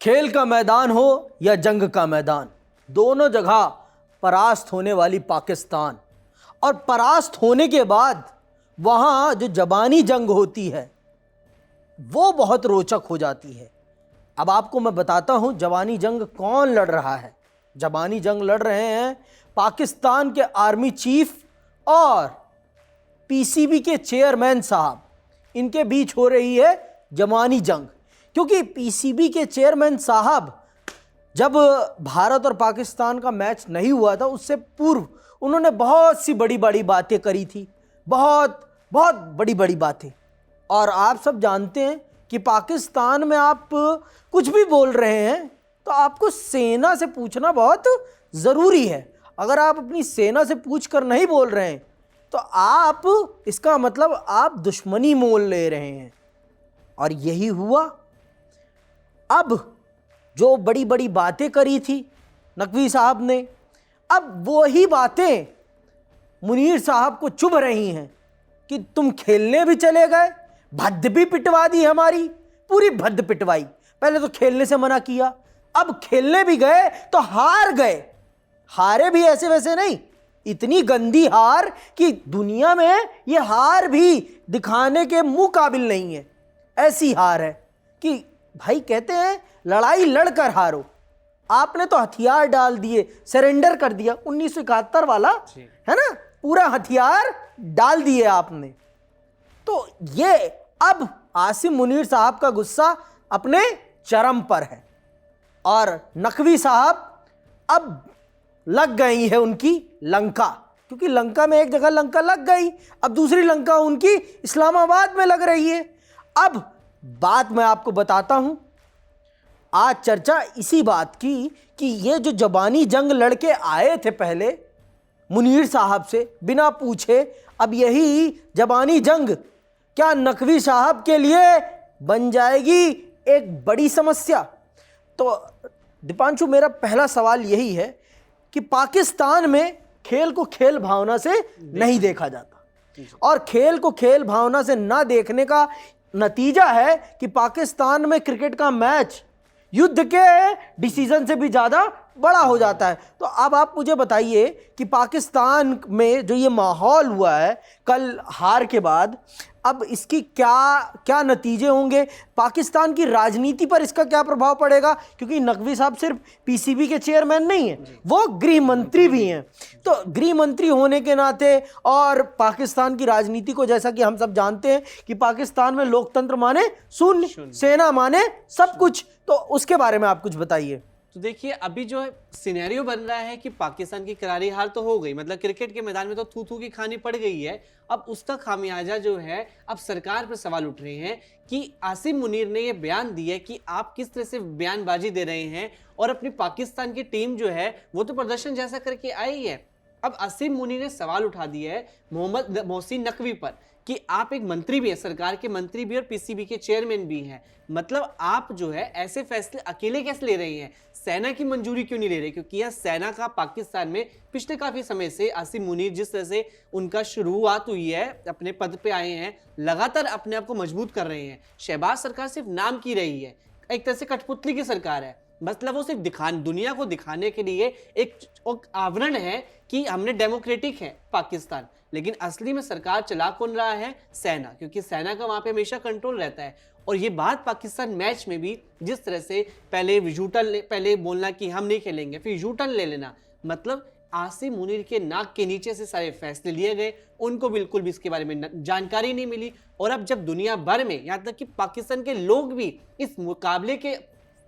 खेल का मैदान हो या जंग का मैदान, दोनों जगह परास्त होने वाली पाकिस्तान, और परास्त होने के बाद वहाँ जो ज़बानी जंग होती है वो बहुत रोचक हो जाती है। अब आपको मैं बताता हूँ ज़बानी जंग कौन लड़ रहा है। ज़बानी जंग लड़ रहे हैं पाकिस्तान के आर्मी चीफ और पीसीबी के चेयरमैन साहब, इनके बीच हो रही है ज़बानी जंग। क्योंकि पीसीबी के चेयरमैन साहब जब भारत और पाकिस्तान का मैच नहीं हुआ था उससे पूर्व उन्होंने बहुत सी बड़ी बड़ी बातें करी थी, बहुत बहुत बड़ी बड़ी बातें। और आप सब जानते हैं कि पाकिस्तान में आप कुछ भी बोल रहे हैं तो आपको सेना से पूछना बहुत ज़रूरी है। अगर आप अपनी सेना से पूछ कर नहीं बोल रहे हैं तो आप, इसका मतलब आप दुश्मनी मोल ले रहे हैं। और यही हुआ। अब जो बड़ी बड़ी बातें करी थी नकवी साहब ने, अब वही बातें मुनीर साहब को चुभ रही हैं कि तुम खेलने भी चले गए, भद्द भी पिटवा दी, हमारी पूरी भद्द पिटवाई। पहले तो खेलने से मना किया, अब खेलने भी गए तो हार गए। हारे भी ऐसे वैसे नहीं, इतनी गंदी हार कि दुनिया में ये हार भी दिखाने के मुंह काबिल नहीं है। ऐसी हार है कि भाई कहते हैं लड़ाई लड़कर हारो, आपने तो हथियार डाल दिए, सरेंडर कर दिया। 1971 वाला है ना, पूरा हथियार डाल दिए आपने। तो ये अब आसिम मुनीर साहब का गुस्सा अपने चरम पर है और नकवी साहब अब लग गई है उनकी लंका, क्योंकि लंका में एक जगह लंका लग गई, अब दूसरी लंका उनकी इस्लामाबाद में लग रही है। अब बात मैं आपको बताता हूं, आज चर्चा इसी बात की कि ये जो ज़बानी जंग लड़के आए थे पहले मुनीर साहब से बिना पूछे, अब यही ज़बानी जंग क्या नकवी साहब के लिए बन जाएगी एक बड़ी समस्या। तो दीपांशु, मेरा पहला सवाल यही है कि पाकिस्तान में खेल को खेल भावना से नहीं देखा जाता, और खेल को खेल भावना से ना देखने का नतीजा है कि पाकिस्तान में क्रिकेट का मैच युद्ध के डिसीजन से भी ज़्यादा बड़ा हो जाता है। तो अब आप मुझे बताइए कि पाकिस्तान में जो ये माहौल हुआ है कल हार के बाद, अब इसकी क्या क्या नतीजे होंगे, पाकिस्तान की राजनीति पर इसका क्या प्रभाव पड़ेगा। क्योंकि नकवी साहब सिर्फ पीसीबी के चेयरमैन नहीं हैं, वो गृह मंत्री भी हैं। तो गृह मंत्री होने के नाते और पाकिस्तान की राजनीति को, जैसा कि हम सब जानते हैं कि पाकिस्तान में लोकतंत्र माने शून्य, सेना माने सब कुछ, तो उसके बारे में आप कुछ बताइए। तो देखिए, अभी जो सिनेरियो बन रहा है कि पाकिस्तान की करारी हार तो हो गई, मतलब क्रिकेट के मैदान में तो थू थू की खानी पड़ गई है। अब उसका खामियाजा जो है, अब सरकार पर सवाल उठ रहे हैं कि आसिम मुनीर ने ये बयान दिया कि आप किस तरह से बयानबाजी दे रहे हैं, और अपनी पाकिस्तान की टीम जो है वो तो प्रदर्शन जैसा करके आई है। अब आसिम मुनीर ने सवाल उठा दिया है मोहम्मद मोहसिन नकवी पर कि आप एक मंत्री भी हैं, सरकार के मंत्री भी और पीसीबी के चेयरमैन भी हैं, मतलब आप जो है ऐसे फैसले अकेले कैसे ले रहे हैं, सेना की मंजूरी क्यों नहीं ले रहे। क्योंकि यह सेना का पाकिस्तान में पिछले काफी समय से आसिम मुनीर, जिस तरह से उनका शुरुआत हुई है, अपने पद पे आए हैं, लगातार अपने आप को मजबूत कर रहे हैं। शहबाज सरकार सिर्फ नाम की रही है, एक तरह से कठपुतली की सरकार है, मतलब वो सिर्फ दुनिया को दिखाने के लिए एक आवरण है कि हमने डेमोक्रेटिक है पाकिस्तान, लेकिन असली में सरकार चला कौन रहा है, सेना, क्योंकि सेना का वहां पे हमेशा कंट्रोल रहता है। और ये बात पाकिस्तान मैच में भी, जिस तरह से पहले बोलना कि हम नहीं खेलेंगे, फिर यूटर्न ले लेना, मतलब आसिम मुनीर के नाक के नीचे से सारे फैसले लिए गए, उनको बिल्कुल भी इसके बारे में जानकारी नहीं मिली। और अब जब दुनिया भर में, यहाँ तक कि पाकिस्तान के लोग भी इस मुकाबले के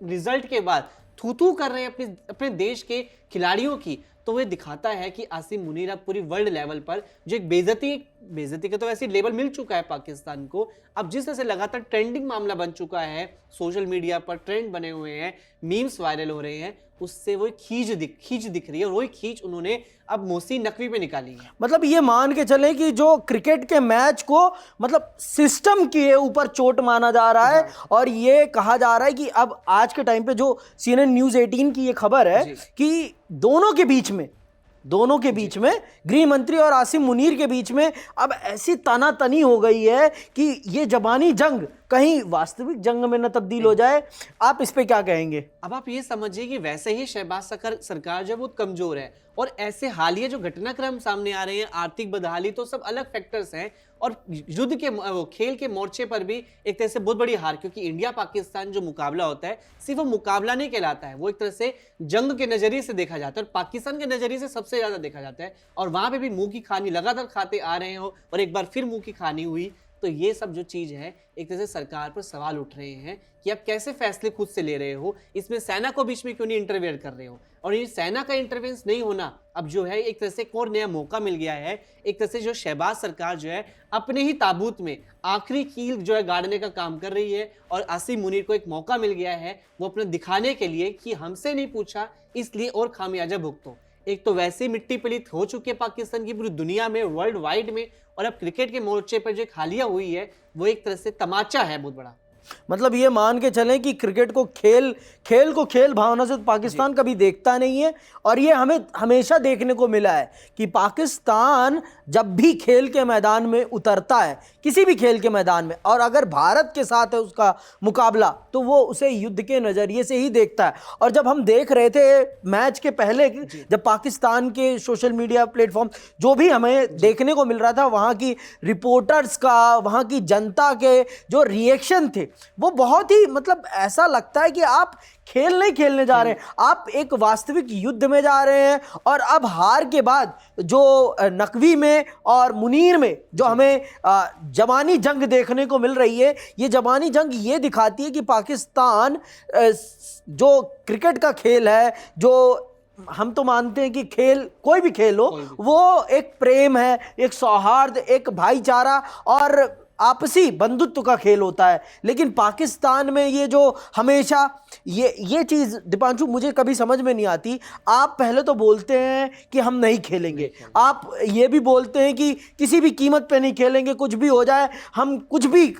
रिजल्ट के बाद थू थू कर रहे हैं अपने देश के खिलाड़ियों की, तो वह दिखाता है कि आसिम मुनीर अब पूरी वर्ल्ड लेवल पर जो एक बेइज्जती का तो ऐसी लेवल मिल चुका है पाकिस्तान को। अब जिस तरह से लगातार ट्रेंडिंग मामला बन चुका है, सोशल मीडिया पर ट्रेंड बने हुए हैं, मीम्स वायरल हो रहे हैं, उससे वो खींच दिख रही है, और वही खींच उन्होंने अब मोहसिन नकवी पे निकाली है। मतलब ये मान के चले कि जो क्रिकेट के मैच को मतलब सिस्टम के ऊपर चोट माना जा रहा है, और ये कहा जा रहा है कि अब आज के टाइम पे जो CNN न्यूज़ 18 की ये खबर है कि दोनों के बीच में गृह मंत्री और आसिम मुनीर के बीच में अब ऐसी तनातनी हो गई है कि ये ज़बानी जंग कहीं वास्तविक जंग में न तब्दील हो जाए। आप इस पे क्या कहेंगे? अब आप ये समझिए कि वैसे ही शहबाज सरकार जो है वो कमजोर है, और ऐसे हालिया जो घटनाक्रम सामने आ रहे हैं, आर्थिक बदहाली, तो सब अलग फैक्टर्स हैं। और युद्ध के खेल के मोर्चे पर भी एक तरह से बहुत बड़ी हार, क्योंकि इंडिया पाकिस्तान जो मुकाबला होता है सिर्फ वो मुकाबला नहीं कहलाता है, वो एक तरह से जंग के नजरिए से देखा जाता है, और पाकिस्तान के नजरिए से सबसे ज्यादा देखा जाता है। और वहां पे भी मुंह की खानी लगातार खाते आ रहे हो, और एक बार फिर मुंह की खानी हुई। तो ये सब जो चीज है, एक तरह से सरकार पर सवाल उठ रहे हैं कि आप कैसे फैसले खुद से ले रहे हो, इसमें सेना को बीच में क्यों नहीं इंटरवेयर कर रहे हो। और ये सेना का इंटरवेंस नहीं होना अब जो है एक तरह से एक और नया मौका मिल गया है। एक तरह से जो शहबाज सरकार जो है अपने ही ताबूत में आखिरी कील जो है गाड़ने का काम कर रही है, और आसिम मुनीर को एक मौका मिल गया है वो अपने दिखाने के लिए कि हमसे नहीं पूछा इसलिए और खामियाजा भुगतो। एक तो वैसे ही मिट्टी पलीत हो चुके पाकिस्तान की पूरी दुनिया में, वर्ल्ड वाइड में, और अब क्रिकेट के मोर्चे पर जो एक हालिया हुई है वो एक तरह से तमाचा है बहुत बड़ा। मतलब ये मान के चलें कि क्रिकेट को खेल भावना से तो पाकिस्तान कभी देखता नहीं है, और ये हमें हमेशा देखने को मिला है कि पाकिस्तान जब भी खेल के मैदान में उतरता है, किसी भी खेल के मैदान में, और अगर भारत के साथ है उसका मुकाबला, तो वो उसे युद्ध के नज़रिए से ही देखता है। और जब हम देख रहे थे मैच के पहले, जब पाकिस्तान के सोशल मीडिया प्लेटफॉर्म जो भी हमें देखने को मिल रहा था, वहाँ की रिपोर्टर्स का, वहाँ की जनता के जो रिएक्शन थे, वो बहुत ही, मतलब ऐसा लगता है कि आप खेल नहीं खेलने जा रहे हैं, आप एक वास्तविक युद्ध में जा रहे हैं। और अब हार के बाद जो नकवी में और मुनीर में जो हमें जवानी जंग देखने को मिल रही है, ये जवानी जंग ये दिखाती है कि पाकिस्तान जो क्रिकेट का खेल है, जो हम तो मानते हैं कि खेल, कोई भी खेल हो, वो एक प्रेम है, एक सौहार्द, एक भाईचारा और आपसी बंधुत्व का खेल होता है। लेकिन पाकिस्तान में ये जो हमेशा ये चीज़ दीपांशु मुझे कभी समझ में नहीं आती। आप पहले तो बोलते हैं कि हम नहीं खेलेंगे, आप ये भी बोलते हैं कि किसी भी कीमत पे नहीं खेलेंगे, कुछ भी हो जाए, हम कुछ भी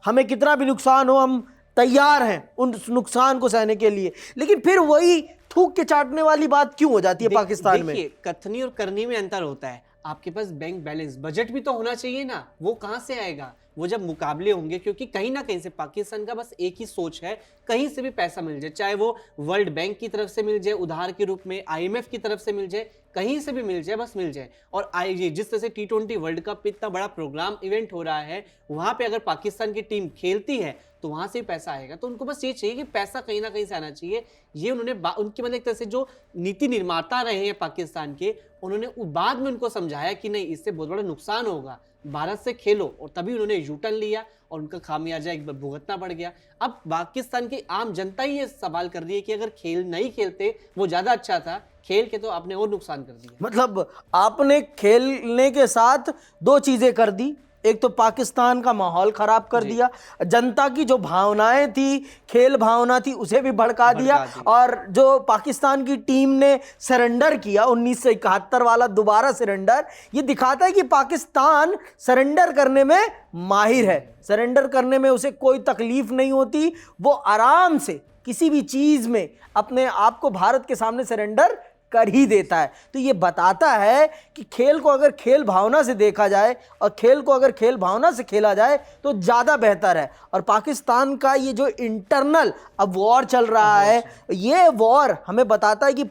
हमें कितना भी नुकसान हो, हम तैयार हैं उन नुकसान को सहने के लिए। लेकिन फिर वही थूक के चाटने वाली बात क्यों हो जाती है पाकिस्तान में? देखिए, कथनी और करनी में अंतर होता है। आपके पास बैंक बैलेंस, बजट भी तो होना चाहिए ना, वो कहां से आएगा? वो जब मुकाबले होंगे, क्योंकि कहीं ना कहीं से पाकिस्तान का बस एक ही सोच है, कहीं से भी पैसा मिल जाए, चाहे वो वर्ल्ड बैंक की तरफ से मिल जाए उधार के रूप में, IMF की तरफ से मिल जाए, कहीं से भी मिल जाए, बस मिल जाए। और जिस तरह से T20 वर्ल्ड कप इतना बड़ा प्रोग्राम इवेंट हो रहा है, वहां पे अगर पाकिस्तान की टीम खेलती है तो वहां से पैसा आएगा। तो उनको बस ये चाहिए कि पैसा कहीं ना कहीं से आना चाहिए। ये उन्होंने उनकी मतलब एक तरह से जो नीति निर्माता रहे हैं पाकिस्तान के, उन्होंने बाद में उनको समझाया कि नहीं, इससे बहुत बड़ा नुकसान होगा, भारत से खेलो, और तभी उन्होंने यूटर्न लिया और उनका खामियाजा एक बार भुगतना पड़ गया। अब पाकिस्तान की आम जनता ही ये सवाल कर रही है कि अगर खेल नहीं खेलते वो ज्यादा अच्छा था, खेल के तो आपने और नुकसान कर दिया। मतलब आपने खेलने के साथ दो चीजें कर दी, एक तो पाकिस्तान का माहौल खराब कर दिया, जनता की जो भावनाएं थी, खेल भावना थी, उसे भी भड़का दिया। और जो पाकिस्तान की टीम ने सरेंडर किया 1971 वाला दोबारा सरेंडर, ये दिखाता है कि पाकिस्तान सरेंडर करने में माहिर है, सरेंडर करने में उसे कोई तकलीफ नहीं होती, वो आराम से किसी भी चीज में अपने आप को भारत के सामने सरेंडर कर ही देता है। तो ये बताता है कि खेल को अगर खेल भावना से देखा जाए और खेल को अगर खेल भावना से खेला जाए तो ज़्यादा बेहतर है। और पाकिस्तान का ये जो इंटरनल अब वॉर चल रहा है, ये वॉर हमें बताता है कि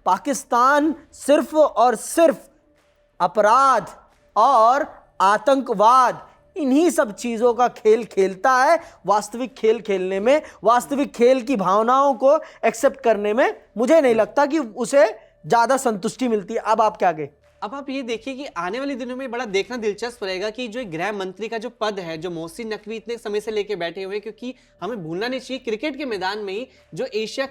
पाकिस्तान सिर्फ और सिर्फ अपराध और आतंकवाद, इन्हीं सब चीज़ों का खेल खेलता है। वास्तविक खेल खेलने में, वास्तविक खेल की भावनाओं को एक्सेप्ट करने में मुझे नहीं लगता कि उसे ज़्यादा संतुष्टि मिलती है। अब आप क्या कहें? अब आप ये देखिए कि आने वाले दिनों में बड़ा देखना दिलचस्प रहेगा कि जो गृह मंत्री का जो पद है, जो मोहसिन नकवी इतने समय से लेके बैठे हुए हैं, क्योंकि हमें भूलना नहीं चाहिए क्रिकेट के मैदान में ही जो एशिया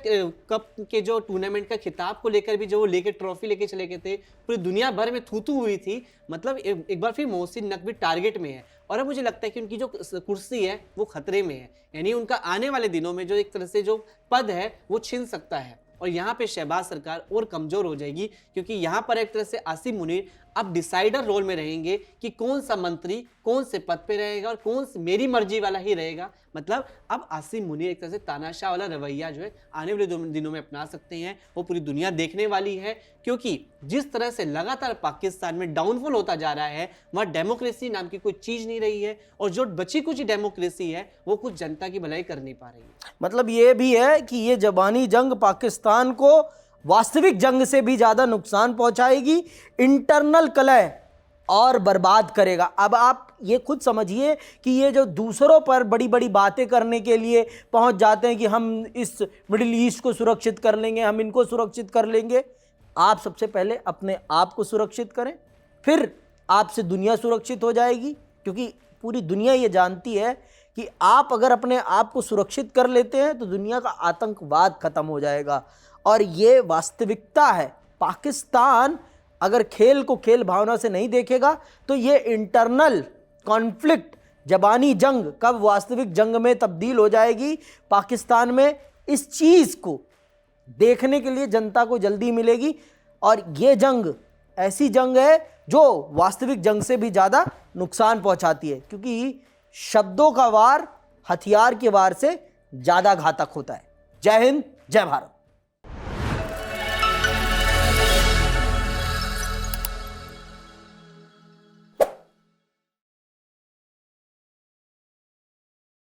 कप के जो टूर्नामेंट का खिताब को लेकर भी जो वो लेके ट्रॉफी लेके चले गए थे, पूरी दुनिया भर में थू हुई थी। मतलब एक बार फिर मोहसिन नकवी टारगेट में है, और अब मुझे लगता है कि उनकी जो कुर्सी है वो खतरे में है, यानी उनका आने वाले दिनों में जो एक तरह से जो पद है वो छिन सकता है। और यहाँ पे शहबाज सरकार और कमजोर हो जाएगी, क्योंकि यहाँ पर एक तरह से आसिम मुनीर अब डिसाइडर रोल में रहेंगे कि कौन सा मंत्री कौन से पद पे रहेगा और कौन से मेरी मर्जी वाला ही रहेगा। मतलब अब आसिम मुनीर एक तरह से तानाशाह वाला रवैया जो है आने वाले दिनों में अपना सकते हैं, वो पूरी दुनिया देखने वाली है। क्योंकि जिस तरह से लगातार पाकिस्तान में डाउनफॉल होता जा रहा है, वहाँ डेमोक्रेसी नाम की कोई चीज नहीं रही है, और जो बची कुछ डेमोक्रेसी है वो कुछ जनता की भलाई कर नहीं पा रही है। मतलब ये भी है कि ये ज़बानी जंग पाकिस्तान को वास्तविक जंग से भी ज़्यादा नुकसान पहुंचाएगी, इंटरनल कलह और बर्बाद करेगा। अब आप ये खुद समझिए कि ये जो दूसरों पर बड़ी बड़ी बातें करने के लिए पहुंच जाते हैं कि हम इस मिडिल ईस्ट को सुरक्षित कर लेंगे, हम इनको सुरक्षित कर लेंगे, आप सबसे पहले अपने आप को सुरक्षित करें, फिर आपसे दुनिया सुरक्षित हो जाएगी। क्योंकि पूरी दुनिया ये जानती है कि आप अगर अपने आप को सुरक्षित कर लेते हैं तो दुनिया का आतंकवाद खत्म हो जाएगा। और ये वास्तविकता है। पाकिस्तान अगर खेल को खेल भावना से नहीं देखेगा तो ये इंटरनल कॉन्फ्लिक्ट, ज़बानी जंग कब वास्तविक जंग में तब्दील हो जाएगी पाकिस्तान में, इस चीज़ को देखने के लिए जनता को जल्दी मिलेगी। और ये जंग ऐसी जंग है जो वास्तविक जंग से भी ज़्यादा नुकसान पहुंचाती है, क्योंकि शब्दों का वार हथियार के वार से ज़्यादा घातक होता है। जय हिंद, जय भारत।